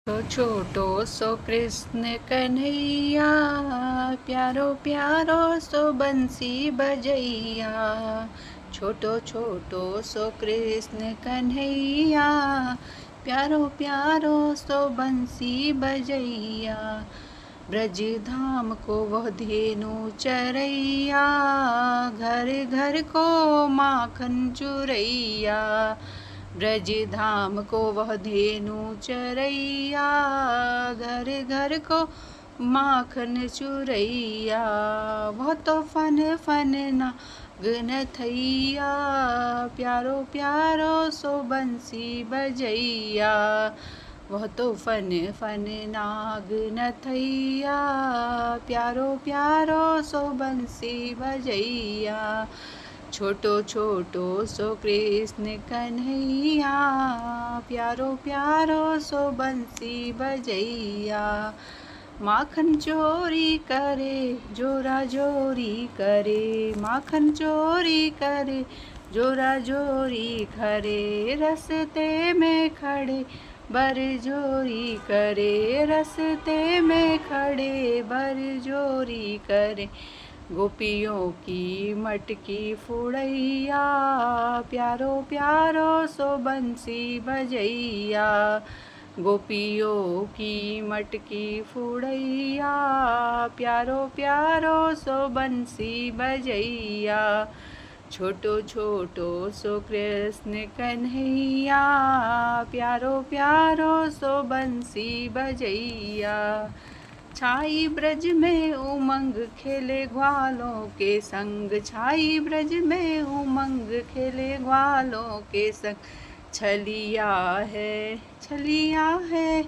तो छोटो सो कृष्ण कन्हैया, प्यारो प्यारो सो बंसी बजैया। छोटो छोटो सो कृष्ण कन्हैया, प्यारो प्यारो सो बंसी बजैया। ब्रज धाम को वह धेनु चरैया, घर घर को माखन चुरैया। ब्रज धाम को वह धेनु चरैया, घर घर को माखन चुरैया। वह तो फन फन नाग नथैया, प्यारो प्यारो सो बंसी बजैया। वह तो फन फन नाग नथैया, प्यारो प्यारो सो बंसी बजैया। छोटो छोटो सो कृष्ण कन्हैया, प्यारो प्यारो सो बंसी बजैया। माखन चोरी करे जोरा जोरी करे, माखन चोरी करे जोरा जोरी करे। रस्ते में खड़े बर जोरी करे, रस्ते में खड़े बर जोरी करे। गोपियों की मटकी फुड़ैया, प्यारो प्यारो सो बंसी बजैया। गोपियों की मटकी फुड़ैया, प्यारो प्यारो सो बंसी बजैया। छोटो छोटो सो कृष्ण कन्हैया, प्यारो प्यारो सो बंसी बजैया। छाई ब्रज में उमंग खेले ग्वालों के संग, छाई ब्रज में उमंग खेले ग्वालों के संग। छलिया है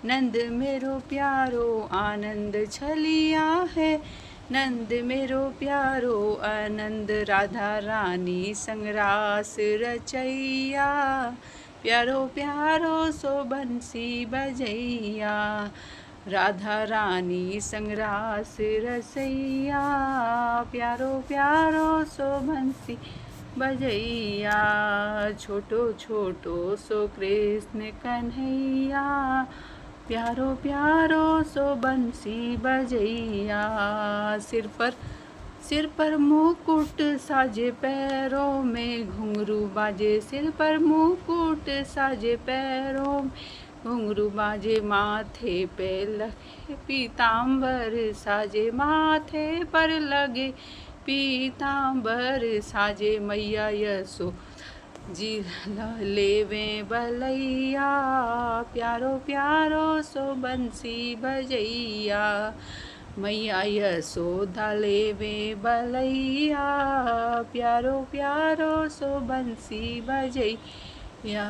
नंद मेरो प्यारो आनंद, छलिया है नंद मेरो प्यारो आनंद। राधा रानी संग रास रचैया, प्यारो प्यारो सो बंसी बजैया। राधा रानी संग रास रसैया, प्यारो प्यारो सो बंसी बजैया। छोटो छोटो सो कृष्ण कन्हैया, प्यारो प्यारो सो बंसी बजैया। सिर पर मुकुट साजे, पैरों में घुंघरू बाजे। सिर पर मुकुट साजे, पैरों में घुंघरू बाजे। माथे पे लगे पीताम्बर साजे, माथे पर लगे पीताम्बर साजे। मैया यसो जी लेवे बलैया, प्यारो प्यारो सो बंसी बजैया। मैया यशोदा लेवे बलैया, प्यारो प्यारो सो बंसी बजैया।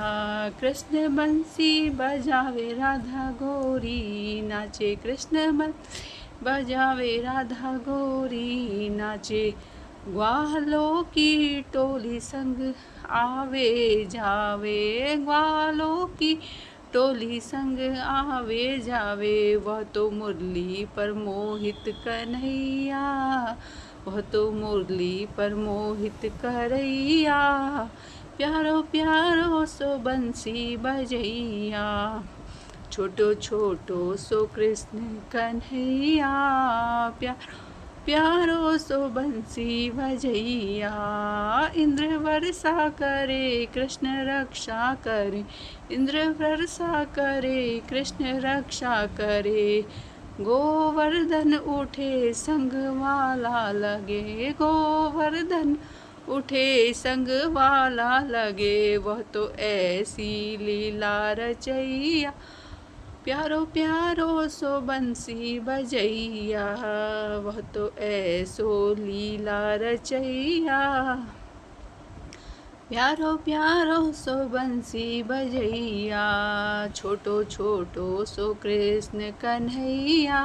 कृष्ण बंसी बजावे राधा गोरी नाचे, कृष्ण बंसी बजावे राधा गोरी नाचे। ग्वालों की टोली संग आवे जावे, ग्वालों की टोली संग आवे जावे। वह तो मुरली पर मोहित कन्हैया, वह तो मुरली पर मोहित करैया। प्यारो प्यारो सो बंसी बजैया। छोटो छोटो सो कृष्ण कन्हैया, प्यारो प्यारो सो बंसी बजैया। इंद्र वर्षा करे कृष्ण रक्षा करे, इंद्र वर्षा करे कृष्ण रक्षा करे। गोवर्धन उठे संग वाला लगे, गोवर्धन उठे संग वाला लगे। वह तो ऐसी लीला रचैया, प्यारो प्यारो सो बंसी बजैया। वह तो ऐसो लीला रचैया, प्यारो प्यारो सो बंसी बजैया। छोटो छोटो सो कृष्ण कन्हैया,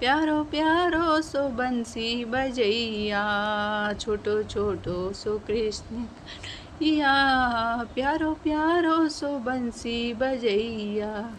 प्यारो प्यारो सो बंसी बजैया। छोटो छोटो सो कृष्ण कन्हैया, प्यारो प्यारो सो बंसी बजैया।